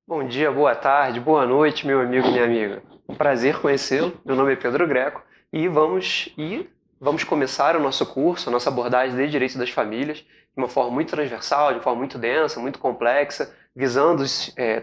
Bom dia, boa tarde, boa noite, meu amigo, minha amiga. Um prazer conhecê-lo. Meu nome é Pedro Greco e vamos começar o nosso curso, a nossa abordagem de direitos das famílias, de uma forma muito transversal, de uma forma muito densa, muito complexa, visando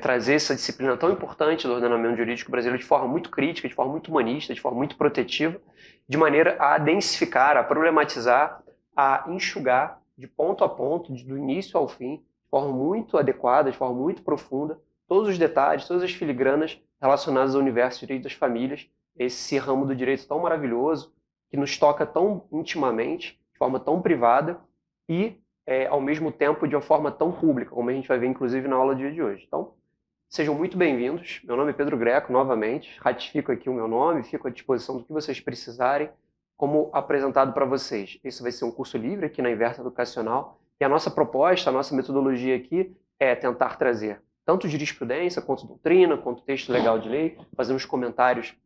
trazer essa disciplina tão importante do ordenamento jurídico brasileiro de forma muito crítica, de forma muito humanista, de forma muito protetiva, de maneira a densificar, a problematizar, a enxugar de ponto a ponto, do início ao fim, de forma muito adequada, de forma muito profunda, todos os detalhes, todas as filigranas relacionadas ao universo do direito das famílias, esse ramo do direito tão maravilhoso, que nos toca tão intimamente, de forma tão privada e, ao mesmo tempo, de uma forma tão pública, como a gente vai ver, inclusive, na aula do dia de hoje. Então, sejam muito bem-vindos. Meu nome é Pedro Greco, novamente. Ratifico aqui o meu nome, fico à disposição do que vocês precisarem, como apresentado para vocês. Esse vai ser um curso livre aqui na Inversa Educacional, e a nossa proposta, a nossa metodologia aqui é tentar trazer tanto jurisprudência, quanto doutrina, quanto texto legal de lei, fazemos comentários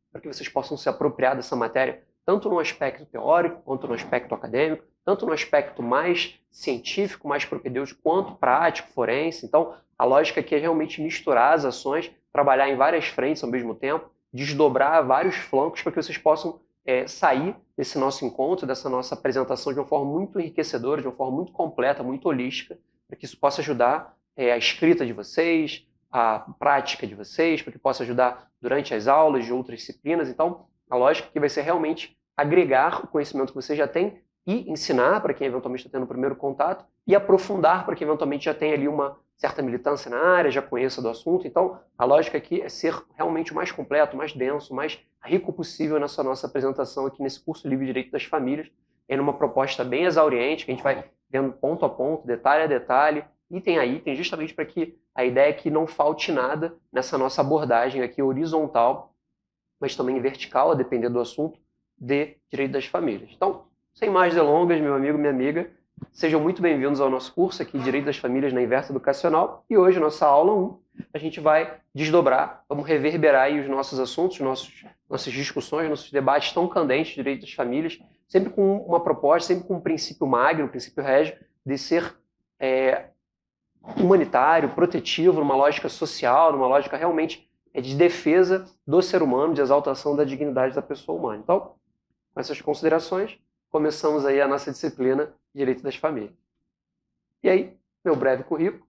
para que vocês possam se apropriar dessa matéria, tanto no aspecto teórico, quanto no aspecto acadêmico, tanto no aspecto mais científico, mais propedêutico, quanto prático, forense. Então, a lógica aqui é realmente misturar as ações, trabalhar em várias frentes ao mesmo tempo, desdobrar vários flancos para que vocês possam sair desse nosso encontro, dessa nossa apresentação de uma forma muito enriquecedora, de uma forma muito completa, muito holística, para que isso possa ajudar a escrita de vocês, a prática de vocês, para que possa ajudar durante as aulas de outras disciplinas. Então, a lógica aqui vai ser realmente agregar o conhecimento que você já tem e ensinar para quem eventualmente está tendo o primeiro contato e aprofundar para quem eventualmente já tem ali uma certa militância na área, já conheça do assunto. Então, a lógica aqui é ser realmente o mais completo, mais denso, mais rico possível nessa nossa apresentação aqui nesse curso Livre Direito das Famílias, em uma proposta bem exauriente, que a gente vai vendo ponto a ponto, detalhe a detalhe, item a item, justamente para que a ideia é que não falte nada nessa nossa abordagem aqui horizontal, mas também vertical, a depender do assunto, de direito das famílias. Então, sem mais delongas, meu amigo, minha amiga, sejam muito bem-vindos ao nosso curso aqui, Direito das Famílias na Inversa Educacional, e hoje, nossa aula 1, a gente vai desdobrar, vamos reverberar aí os nossos assuntos, nossas discussões, nossos debates tão candentes de direito das famílias, sempre com uma proposta, sempre com um princípio magno, um princípio régio, de ser humanitário, protetivo, numa lógica social, numa lógica realmente de defesa do ser humano, de exaltação da dignidade da pessoa humana. Então, com essas considerações, começamos aí a nossa disciplina Direito das Famílias. E aí, meu breve currículo,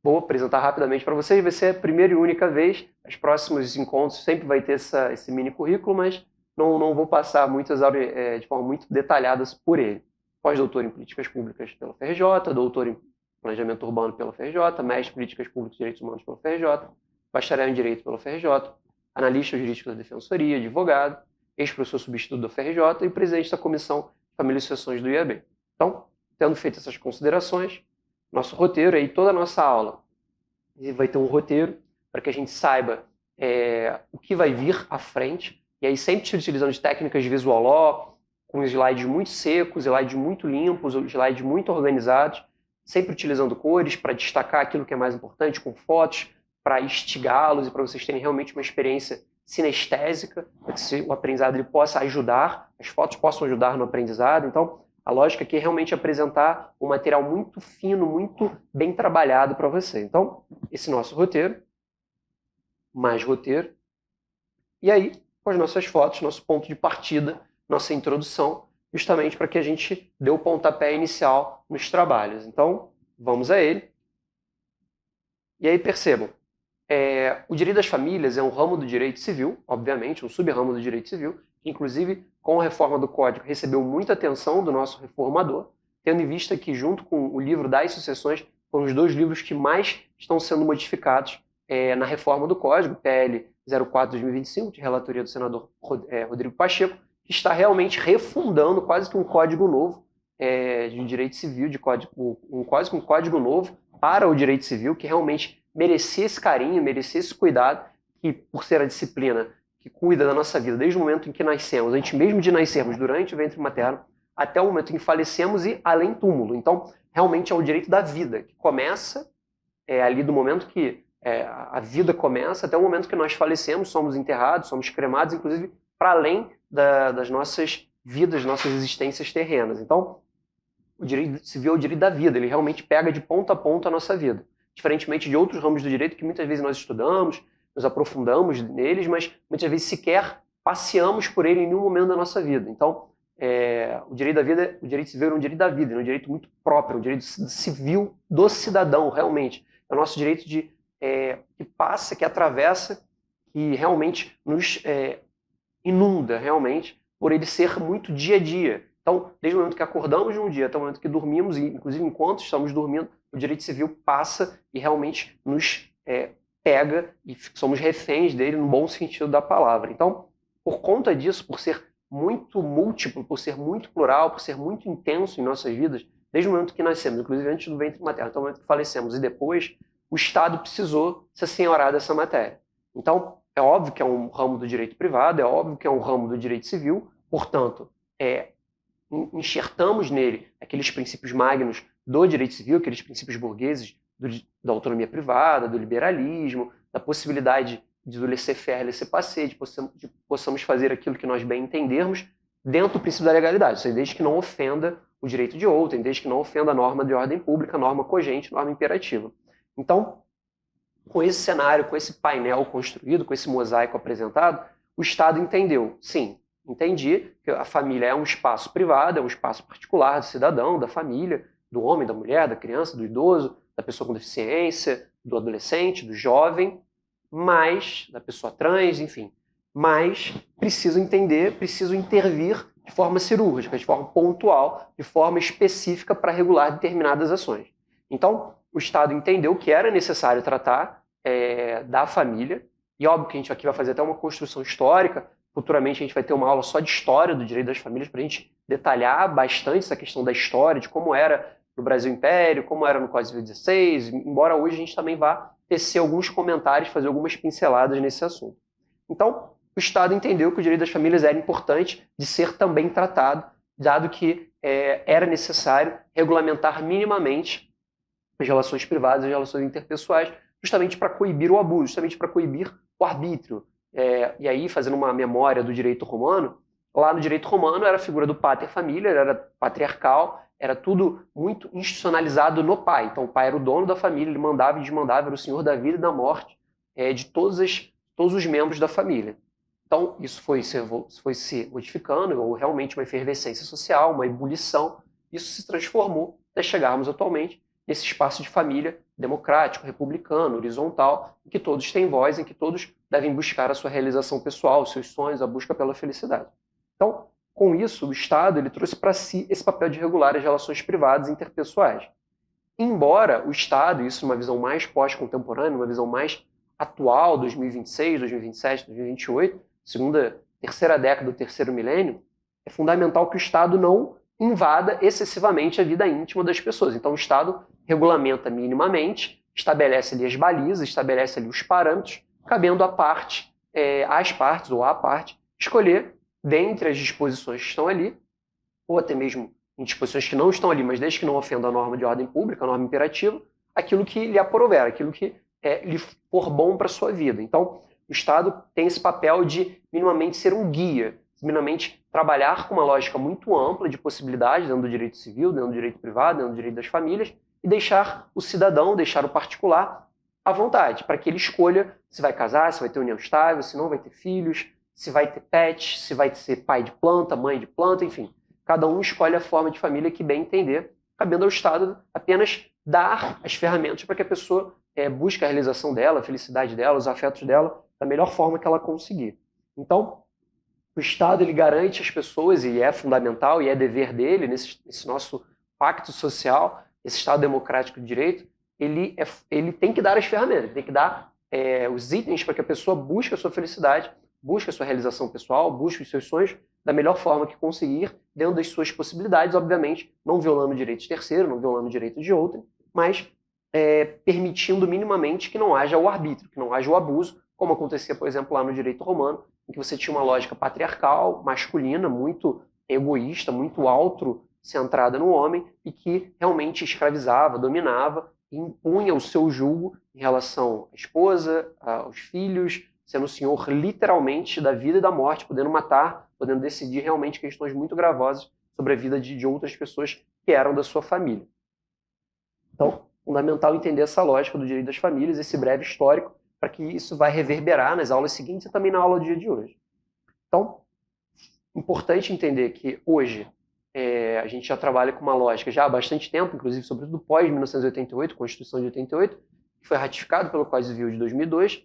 vou apresentar rapidamente para vocês, vai ser a primeira e única vez, os próximos encontros sempre vai ter esse mini currículo, mas não vou passar de forma muito detalhada por ele. Pós-doutor em Políticas Públicas pela FRJ, doutor em Planejamento Urbano pela FRJ, mestre em Políticas Públicas e Direitos Humanos pela FRJ, bacharel em Direito pela FRJ, analista jurídico da Defensoria, advogado, ex-professor substituto da FRJ e presidente da Comissão de Família e Sucessões do IAB. Então, tendo feito essas considerações, nosso roteiro aí, toda a nossa aula vai ter um roteiro para que a gente saiba o que vai vir à frente, e aí sempre utilizando de técnicas de visual law, com slides muito secos, slides muito limpos, slides muito organizados, sempre utilizando cores para destacar aquilo que é mais importante, com fotos, para instigá-los e para vocês terem realmente uma experiência sinestésica, para que o aprendizado ele possa ajudar, as fotos possam ajudar no aprendizado. Então, a lógica aqui é realmente apresentar um material muito fino, muito bem trabalhado para você. Então, esse nosso roteiro, mais roteiro, e aí, com as nossas fotos, nosso ponto de partida, nossa introdução, justamente para que a gente dê o pontapé inicial nos trabalhos. Então, vamos a ele. E aí, percebam, o direito das famílias é um ramo do direito civil, obviamente, um sub-ramo do direito civil, que inclusive com a reforma do Código recebeu muita atenção do nosso reformador, tendo em vista que junto com o livro das sucessões foram os dois livros que mais estão sendo modificados na reforma do Código, PL 04/2025, de relatoria do senador Rodrigo Pacheco, que está realmente refundando quase que um código novo de direito civil, quase que um código novo para o direito civil, que realmente merecia esse carinho, merecia esse cuidado, que por ser a disciplina que cuida da nossa vida desde o momento em que nascemos, antes mesmo de nascermos, durante o ventre materno, até o momento em que falecemos e além túmulo. Então, realmente é o direito da vida, que começa ali do momento que a vida começa até o momento que nós falecemos, somos enterrados, somos cremados, inclusive para além das nossas vidas, nossas existências terrenas. Então, o direito civil é o direito da vida, ele realmente pega de ponta a ponta a nossa vida. diferentemente de outros ramos do direito que muitas vezes nós estudamos, nos aprofundamos neles, mas muitas vezes sequer passeamos por ele em nenhum momento da nossa vida. Então, o direito da vida, o direito civil é um direito da vida, é um direito muito próprio, um direito civil do cidadão, realmente. É o nosso direito que passa, que atravessa, que realmente nos inunda, realmente, por ele ser muito dia a dia. Então, desde o momento que acordamos num dia até o momento que dormimos, e inclusive enquanto estamos dormindo, o direito civil passa e realmente nos pega e somos reféns dele no bom sentido da palavra. Então, por conta disso, por ser muito múltiplo, por ser muito plural, por ser muito intenso em nossas vidas, desde o momento que nascemos, inclusive antes do ventre materno, até o momento que falecemos e depois, o Estado precisou se assenhorar dessa matéria. Então, é óbvio que é um ramo do direito privado, é óbvio que é um ramo do direito civil, portanto, enxertamos nele aqueles princípios magnos do direito civil, aqueles princípios burgueses da autonomia privada, do liberalismo, da possibilidade do laissez-faire, laissez-passer, de possamos fazer aquilo que nós bem entendermos dentro do princípio da legalidade, ou seja, desde que não ofenda o direito de outrem, desde que não ofenda a norma de ordem pública, a norma cogente, a norma imperativa. Então, com esse cenário, com esse painel construído, com esse mosaico apresentado, o Estado entendeu, sim, entendi que a família é um espaço privado, é um espaço particular do cidadão, da família, do homem, da mulher, da criança, do idoso, da pessoa com deficiência, do adolescente, do jovem, mas, da pessoa trans, enfim, mas preciso entender, preciso intervir de forma cirúrgica, de forma pontual, de forma específica para regular determinadas ações. Então, o Estado entendeu que era necessário tratar da família, e óbvio que a gente aqui vai fazer até uma construção histórica, futuramente a gente vai ter uma aula só de história do direito das famílias para a gente detalhar bastante essa questão da história, de como era no Brasil Império, como era no Código Civil 16, embora hoje a gente também vá tecer alguns comentários, fazer algumas pinceladas nesse assunto. Então, o Estado entendeu que o direito das famílias era importante de ser também tratado, dado que era necessário regulamentar minimamente as relações privadas, as relações interpessoais, justamente para coibir o abuso, justamente para coibir o arbítrio. E aí, fazendo uma memória do direito romano, lá no direito romano era a figura do pater família, era patriarcal, era tudo muito institucionalizado no pai. Então, o pai era o dono da família, ele mandava e desmandava, era o senhor da vida e da morte de todos os membros da família. Então, isso foi se modificando, ou realmente uma efervescência social, uma ebulição. Isso se transformou até chegarmos atualmente nesse espaço de família democrático, republicano, horizontal, em que todos têm voz, em que todos devem buscar a sua realização pessoal, os seus sonhos, a busca pela felicidade. Então, com isso, o Estado ele trouxe para si esse papel de regular as relações privadas e interpessoais. Embora o Estado, isso numa visão mais pós-contemporânea, numa visão mais atual, 2026, 2027, 2028, terceira década do terceiro milênio, é fundamental que o Estado não invada excessivamente a vida íntima das pessoas. Então, o Estado regulamenta minimamente, estabelece ali as balizas, estabelece ali os parâmetros, cabendo às partes ou à parte, escolher dentre as disposições que estão ali, ou até mesmo em disposições que não estão ali, mas desde que não ofenda a norma de ordem pública, a norma imperativa, aquilo que lhe aprover, aquilo que lhe for bom para a sua vida. Então, o Estado tem esse papel de minimamente ser um guia, minimamente trabalhar com uma lógica muito ampla de possibilidades dentro do direito civil, dentro do direito privado, dentro do direito das famílias, e deixar o cidadão, deixar o particular à vontade, para que ele escolha se vai casar, se vai ter união estável, se não vai ter filhos, se vai ter pet, se vai ser pai de planta, mãe de planta, enfim. Cada um escolhe a forma de família que bem entender, cabendo ao Estado apenas dar as ferramentas para que a pessoa busque a realização dela, a felicidade dela, os afetos dela, da melhor forma que ela conseguir. Então, o Estado ele garante às pessoas, e é fundamental, e é dever dele, nesse nosso pacto social, esse Estado democrático de direito, ele tem que dar as ferramentas, tem que dar os itens para que a pessoa busque a sua felicidade, busque a sua realização pessoal, busque os seus sonhos da melhor forma que conseguir, dentro das suas possibilidades, obviamente, não violando direitos de terceiro, não violando direitos de outrem, mas permitindo minimamente que não haja o arbítrio, que não haja o abuso, como acontecia, por exemplo, lá no direito romano, em que você tinha uma lógica patriarcal, masculina, muito egoísta, muito autocentrada no homem, e que realmente escravizava, dominava e impunha o seu jugo em relação à esposa, aos filhos, sendo o senhor literalmente da vida e da morte, podendo matar, podendo decidir realmente questões muito gravosas sobre a vida de outras pessoas que eram da sua família. Então, fundamental entender essa lógica do direito das famílias, esse breve histórico, para que isso vai reverberar nas aulas seguintes e também na aula do dia de hoje. Então, importante entender que hoje a gente já trabalha com uma lógica já há bastante tempo, inclusive sobretudo pós-1988, Constituição de 88, que foi ratificado pelo Código Civil de 2002,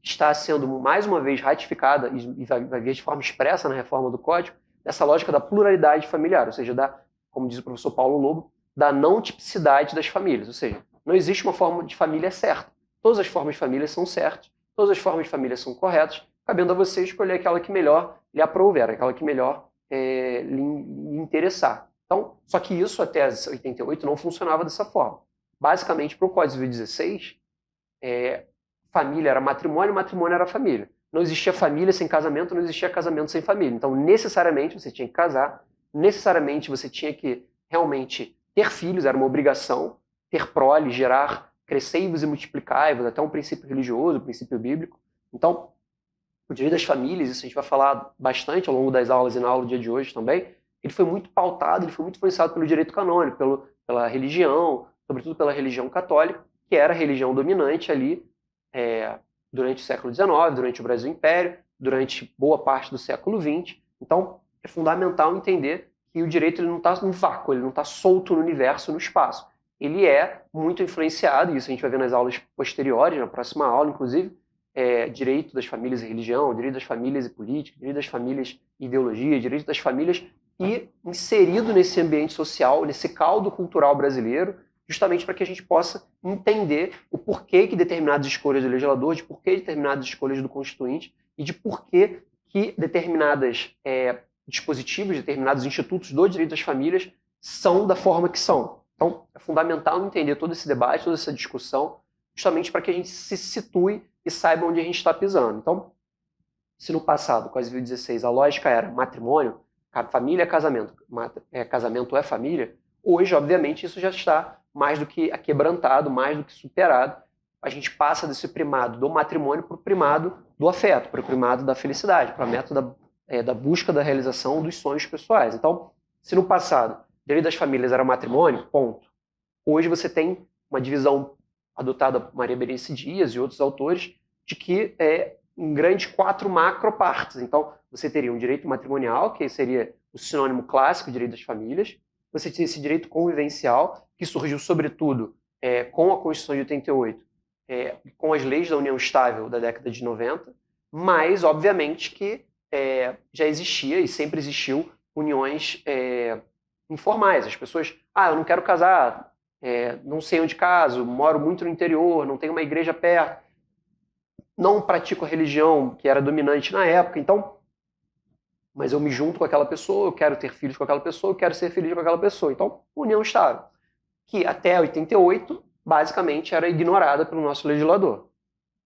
que está sendo mais uma vez ratificada e vai vir de forma expressa na reforma do Código, essa lógica da pluralidade familiar, ou seja, como diz o professor Paulo Lobo, da não tipicidade das famílias, ou seja, não existe uma forma de família certa. Todas as formas de família são certas, todas as formas de família são corretas, cabendo a você escolher aquela que melhor lhe aprouver, aquela que melhor lhe interessar. Então, só que isso até 88 não funcionava dessa forma. Basicamente, para o Código Civil 16, família era matrimônio, matrimônio era família. Não existia família sem casamento, não existia casamento sem família. Então, necessariamente, você tinha que casar, necessariamente você tinha que realmente ter filhos, era uma obrigação, ter prole, gerar, crescei-vos e multiplicai-vos, até um princípio religioso, um princípio bíblico. Então, o direito das famílias, isso a gente vai falar bastante ao longo das aulas e na aula do dia de hoje também, ele foi muito pautado, ele foi muito influenciado pelo direito canônico, pela religião, sobretudo pela religião católica, que era a religião dominante ali durante o século XIX, durante o Brasil Império, durante boa parte do século XX. Então, é fundamental entender que o direito ele não está no vácuo, ele não está solto no universo, no espaço. Ele é muito influenciado, e isso a gente vai ver nas aulas posteriores, na próxima aula, inclusive, direito das famílias e religião, direito das famílias e política, direito das famílias e ideologia, direito das famílias, e inserido nesse ambiente social, nesse caldo cultural brasileiro, justamente para que a gente possa entender o porquê que determinadas escolhas do legislador, de porquê determinadas escolhas do constituinte e de porquê que determinados dispositivos, determinados institutos do direito das famílias são da forma que são. Então, é fundamental entender todo esse debate, toda essa discussão, justamente para que a gente se situe e saiba onde a gente está pisando. Então, se no passado, com a Civil 16, a lógica era matrimônio, família é casamento, casamento é família, hoje, obviamente, isso já está mais do que aquebrantado, mais do que superado. A gente passa desse primado do matrimônio para o primado do afeto, para o primado da felicidade, para o método da busca da realização dos sonhos pessoais. Então, se no passado o direito das famílias era matrimônio, ponto. Hoje você tem uma divisão adotada por Maria Berenice Dias e outros autores de que em grandes 4 macropartes. Então, você teria um direito matrimonial, que seria o sinônimo clássico, direito das famílias. Você tinha esse direito convivencial, que surgiu, sobretudo, com a Constituição de 88, com as leis da União Estável da década de 90, mas, obviamente, que já existia e sempre existiu uniões informais. As pessoas, eu não quero casar, não sei onde caso, moro muito no interior, não tenho uma igreja perto, não pratico a religião que era dominante na época, então, mas eu me junto com aquela pessoa, eu quero ter filhos com aquela pessoa, eu quero ser feliz com aquela pessoa. Então, união estável, que até 88, basicamente, era ignorada pelo nosso legislador.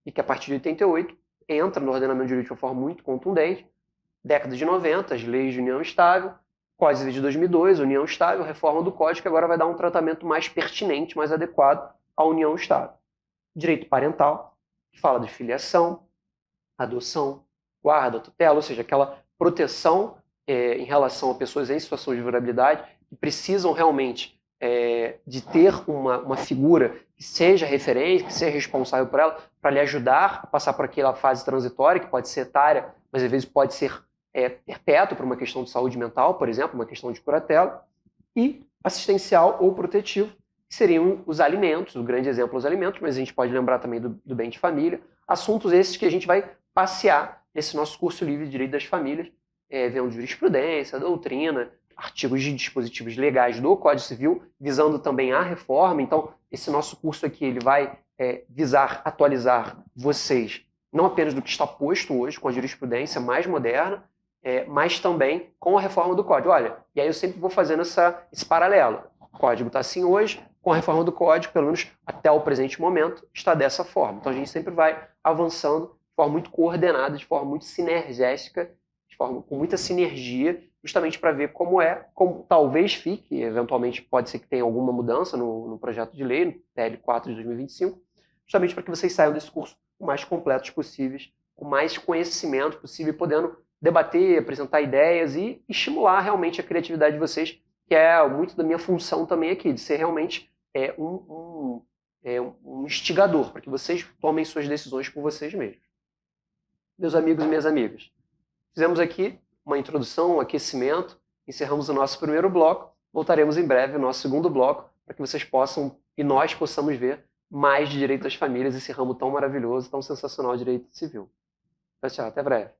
E que a partir de 88 entra no ordenamento jurídico de uma forma muito contundente. Década de 90, as leis de união estável, Código de 2002, união estável, reforma do Código, que agora vai dar um tratamento mais pertinente, mais adequado à união estável. Direito parental, que fala de filiação, adoção, guarda, tutela, ou seja, aquela proteção em relação a pessoas em situação de vulnerabilidade que precisam realmente de ter uma figura que seja referente, que seja responsável por ela, para lhe ajudar a passar por aquela fase transitória, que pode ser etária, mas às vezes pode ser perpétua por uma questão de saúde mental, por exemplo, uma questão de curatela, e assistencial ou protetivo, que seriam os alimentos, o grande exemplo os alimentos, mas a gente pode lembrar também do bem de família, assuntos esses que a gente vai passear nesse nosso curso livre de Direito das Famílias, vendo jurisprudência, doutrina, artigos de dispositivos legais do Código Civil, visando também a reforma. Então, esse nosso curso aqui ele vai visar atualizar vocês, não apenas do que está posto hoje, com a jurisprudência mais moderna, mas também com a reforma do Código. Olha, e aí eu sempre vou fazendo esse paralelo. O Código está assim hoje, com a reforma do Código, pelo menos até o presente momento, está dessa forma. Então a gente sempre vai avançando de forma muito coordenada, de forma muito sinergética, com muita sinergia, justamente para ver como talvez fique, eventualmente pode ser que tenha alguma mudança no projeto de lei, no PL4 de 2025, justamente para que vocês saiam desse curso o mais completos possíveis, com mais conhecimento possível, podendo debater, apresentar ideias e estimular realmente a criatividade de vocês, que é muito da minha função também aqui, de ser realmente um um instigador para que vocês tomem suas decisões por vocês mesmos. Meus amigos e minhas amigas, fizemos aqui uma introdução, um aquecimento, encerramos o nosso primeiro bloco, voltaremos em breve ao nosso segundo bloco para que vocês possam e nós possamos ver mais de direito das famílias, esse ramo tão maravilhoso, tão sensacional de direito civil. Tchau, até breve.